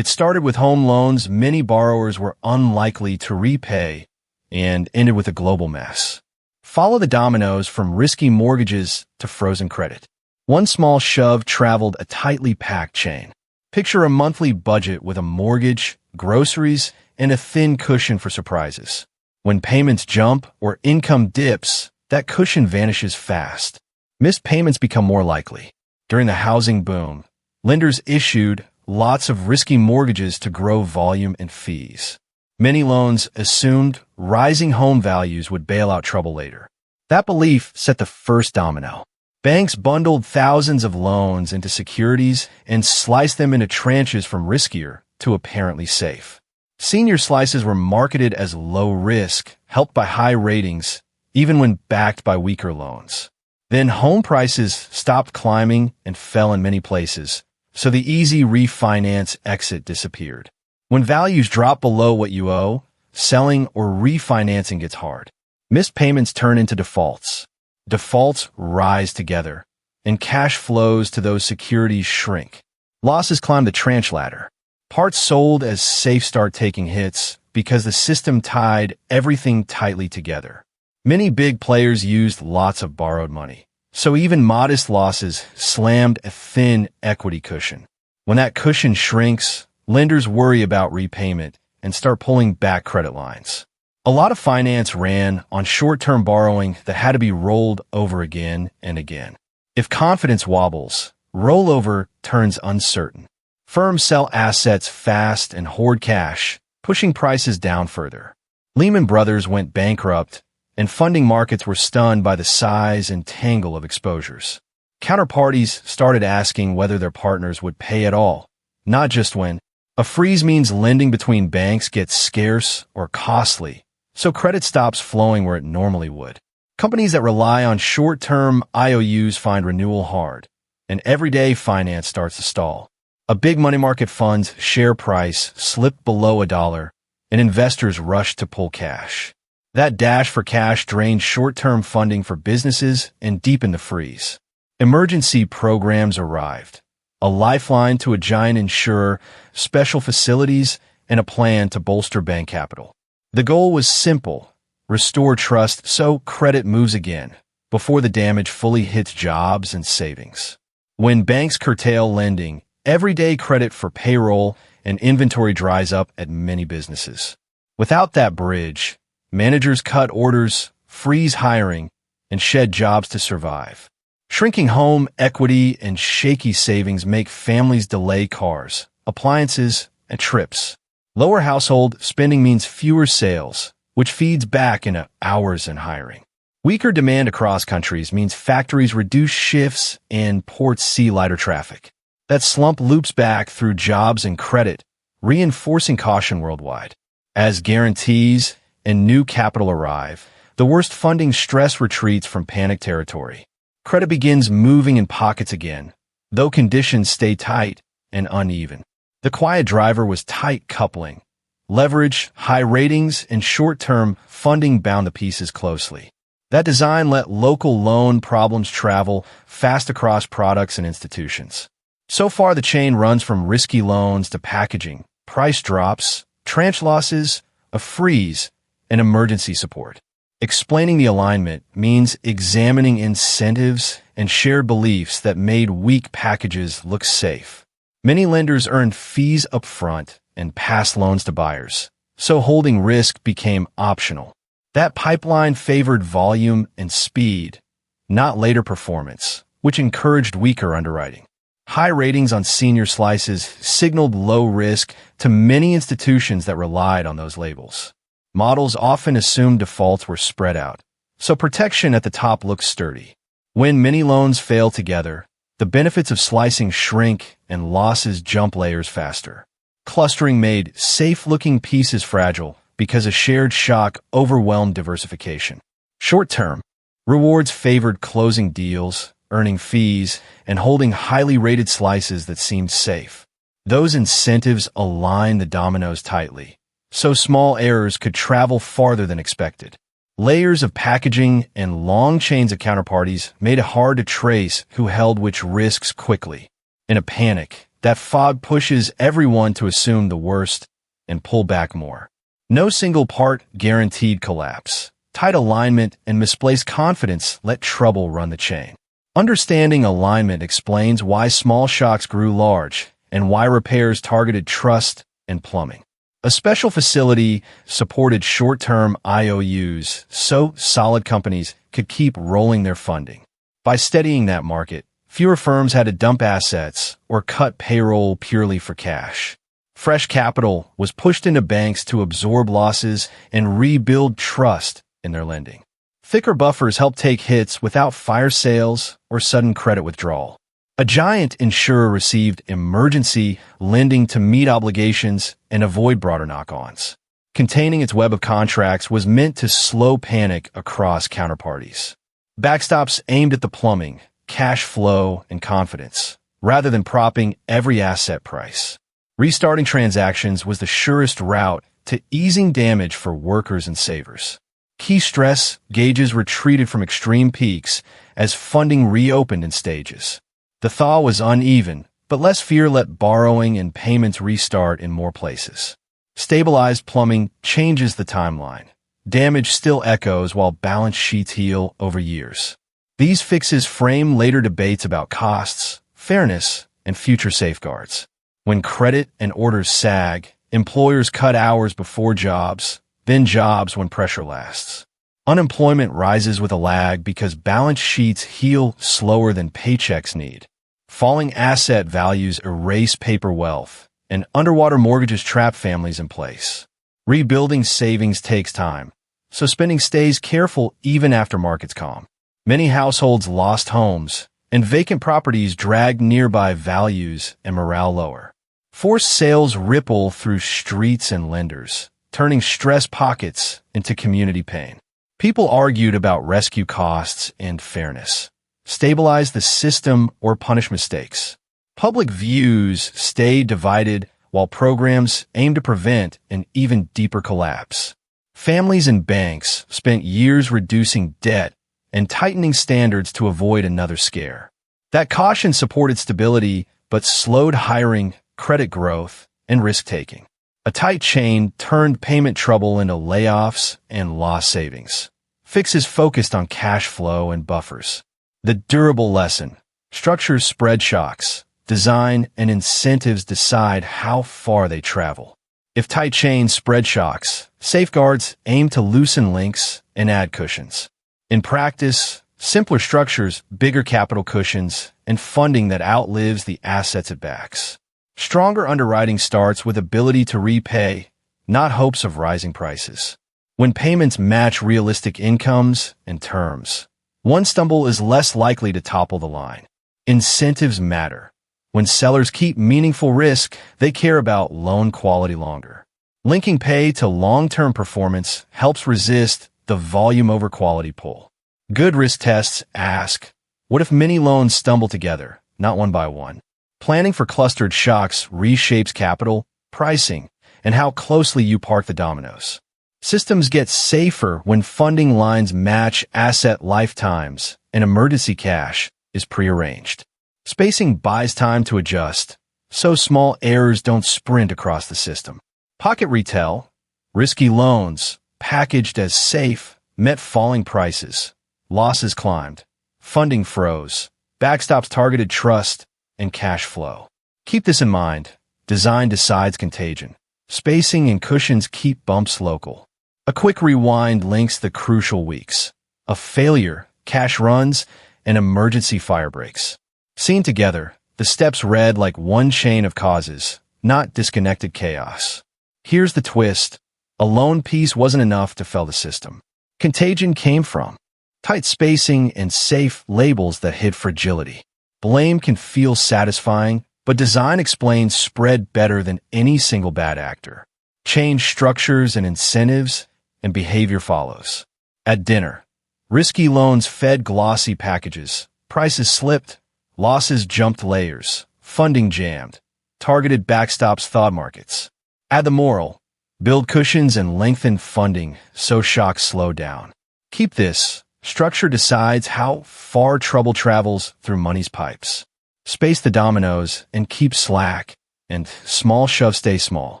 It started with home loans many borrowers were unlikely to repay and ended with a global mess. Follow the dominoes from risky mortgages to frozen credit. One small shove traveled a tightly packed chain. Picture a monthly budget with a mortgage, groceries, and a thin cushion for surprises. When payments jump or income dips, that cushion vanishes fast. Missed payments become more likely. During the housing boom, lenders issued lots of risky mortgages to grow volume and fees. Many loans assumed rising home values would bail out trouble later. That belief set the first domino. Banks bundled thousands of loans into securities and sliced them into tranches from riskier to apparently safe. Senior slices were marketed as low risk, helped by high ratings, even when backed by weaker loans. Then home prices stopped climbing and fell in many places, so the easy refinance exit disappeared. When values drop below what you owe, selling or refinancing gets hard. Missed payments turn into defaults. Defaults rise together, and cash flows to those securities shrink. Losses climb the tranche ladder. Parts sold as safe start taking hits because the system tied everything tightly together. Many big players used lots of borrowed money, so even modest losses slammed a thin equity cushion. When that cushion shrinks, lenders worry about repayment and start pulling back credit lines. A lot of finance ran on short-term borrowing that had to be rolled over again and again. If confidence wobbles, rollover turns uncertain. Firms sell assets fast and hoard cash, pushing prices down further. Lehman Brothers went bankrupt, and funding markets were stunned by the size and tangle of exposures. Counterparties started asking whether their partners would pay at all, not just when. A freeze means lending between banks gets scarce or costly, so credit stops flowing where it normally would. Companies that rely on short-term IOUs find renewal hard, and everyday finance starts to stall. A big money market fund's share price slipped below $1, and investors rushed to pull cash. That dash for cash drained short-term funding for businesses and deepened the freeze. Emergency programs arrived. A lifeline to a giant insurer, special facilities, and a plan to bolster bank capital. The goal was simple: restore trust so credit moves again, before the damage fully hits jobs and savings. When banks curtail lending, everyday credit for payroll and inventory dries up at many businesses. Without that bridge, managers cut orders, freeze hiring, and shed jobs to survive. Shrinking home equity and shaky savings make families delay cars, appliances, and trips. Lower household spending means fewer sales, which feeds back into hours and hiring. Weaker demand across countries means factories reduce shifts and ports see lighter traffic. That slump loops back through jobs and credit, reinforcing caution worldwide. As guarantees and new capital arrive, the worst funding stress retreats from panic territory. Credit begins moving in pockets again, though conditions stay tight and uneven. The quiet driver was tight coupling. Leverage, high ratings, and short-term funding bound the pieces closely. That design let local loan problems travel fast across products and institutions. So far, the chain runs from risky loans to packaging, price drops, tranche losses, a freeze, and emergency support. Explaining the alignment means examining incentives and shared beliefs that made weak packages look safe. Many lenders earned fees upfront and passed loans to buyers, so holding risk became optional. That pipeline favored volume and speed, not later performance, which encouraged weaker underwriting. High ratings on senior slices signaled low risk to many institutions that relied on those labels. Models often assumed defaults were spread out, so protection at the top looks sturdy. When many loans fail together, the benefits of slicing shrink and losses jump layers faster. Clustering made safe-looking pieces fragile because a shared shock overwhelmed diversification. Short-term, rewards favored closing deals, earning fees, and holding highly rated slices that seemed safe. Those incentives aligned the dominoes tightly, so small errors could travel farther than expected. Layers of packaging and long chains of counterparties made it hard to trace who held which risks quickly. In a panic, That fog pushes everyone to assume the worst and pull back more. No single part guaranteed collapse. Tight alignment and misplaced confidence let trouble run the chain. Understanding alignment explains why small shocks grew large and why repairs targeted trust and plumbing. A special facility supported short-term IOUs so solid companies could keep rolling their funding. By steadying that market, fewer firms had to dump assets or cut payroll purely for cash. Fresh capital was pushed into banks to absorb losses and rebuild trust in their lending. Thicker buffers helped take hits without fire sales or sudden credit withdrawal. A giant insurer received emergency lending to meet obligations and avoid broader knock-ons. Containing its web of contracts was meant to slow panic across counterparties. Backstops aimed at the plumbing, cash flow, and confidence, rather than propping every asset price. Restarting transactions was the surest route to easing damage for workers and savers. Key stress gauges retreated from extreme peaks as funding reopened in stages. The thaw was uneven, but less fear let borrowing and payments restart in more places. Stabilized plumbing changes the timeline. Damage still echoes while balance sheets heal over years. These fixes frame later debates about costs, fairness, and future safeguards. When credit and orders sag, employers cut hours before jobs, then jobs when pressure lasts. Unemployment rises with a lag because balance sheets heal slower than paychecks need. Falling asset values erase paper wealth, and underwater mortgages trap families in place. Rebuilding savings takes time, so spending stays careful even after markets calm. Many households lost homes, and vacant properties dragged nearby values and morale lower. Forced sales ripple through streets and lenders, turning stress pockets into community pain. People argued about rescue costs and fairness. Stabilize the system or punish mistakes. Public views stay divided while programs aim to prevent an even deeper collapse. Families and banks spent years reducing debt and tightening standards to avoid another scare. That caution supported stability but slowed hiring, credit growth, and risk-taking. A tight chain turned payment trouble into layoffs and lost savings. Fixes focused on cash flow and buffers. The durable lesson: structures spread shocks. Design and incentives decide how far they travel. If tight chains spread shocks, safeguards aim to loosen links and add cushions. In practice, simpler structures, bigger capital cushions, and funding that outlives the assets it backs. Stronger underwriting starts with ability to repay, not hopes of rising prices. When payments match realistic incomes and terms, one stumble is less likely to topple the line. Incentives matter. When sellers keep meaningful risk, they care about loan quality longer. Linking pay to long-term performance helps resist the volume over quality pull. Good risk tests ask, what if many loans stumble together, not one by one? Planning for clustered shocks reshapes capital, pricing, and how closely you park the dominoes. Systems get safer when funding lines match asset lifetimes and emergency cash is prearranged. Spacing buys time to adjust, so small errors don't sprint across the system. Pocket retail, risky loans, packaged as safe, met falling prices. Losses climbed. Funding froze. Backstops targeted trust and cash flow. Keep this in mind. Design decides contagion. Spacing and cushions keep bumps local. A quick rewind links the crucial weeks. A failure, cash runs, and emergency fire breaks. Seen together, the steps read like one chain of causes, not disconnected chaos. Here's the twist. A lone piece wasn't enough to fell the system. Contagion came from tight spacing and safe labels that hid fragility. Blame can feel satisfying, but design explains spread better than any single bad actor. Change structures and incentives, and behavior follows. At dinner, risky loans fed glossy packages. Prices slipped. Losses jumped layers. Funding jammed. Targeted backstops thawed markets. Add the moral. Build cushions and lengthen funding so shocks slow down. Keep this. Structure decides how far trouble travels through money's pipes. Space the dominoes and keep slack, and small shove stay small.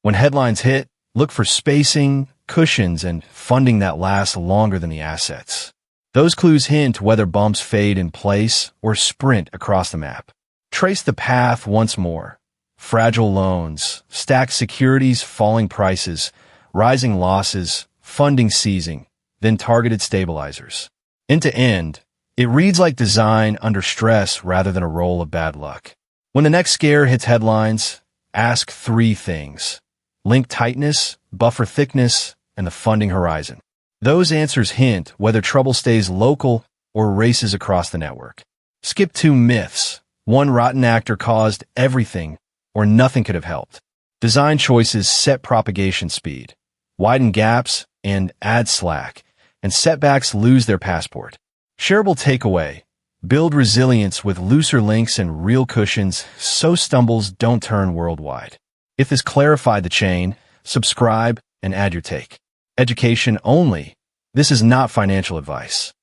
When headlines hit, look for spacing, cushions, and funding that lasts longer than the assets. Those clues hint whether bumps fade in place or sprint across the map. Trace the path once more. Fragile loans, stacked securities, falling prices, rising losses, funding seizing, then targeted stabilizers. End to end, it reads like design under stress rather than a roll of bad luck. When the next scare hits headlines, ask three things: link tightness, buffer thickness, and the funding horizon. Those answers hint whether trouble stays local or races across the network. Skip two myths. One rotten actor caused everything, or nothing could have helped. Design choices set propagation speed, widen gaps, and add slack, and setbacks lose their passport. Shareable takeaway: build resilience with looser links and real cushions so stumbles don't turn worldwide. If this clarified the chain, subscribe and add your take. Education only. This is not financial advice.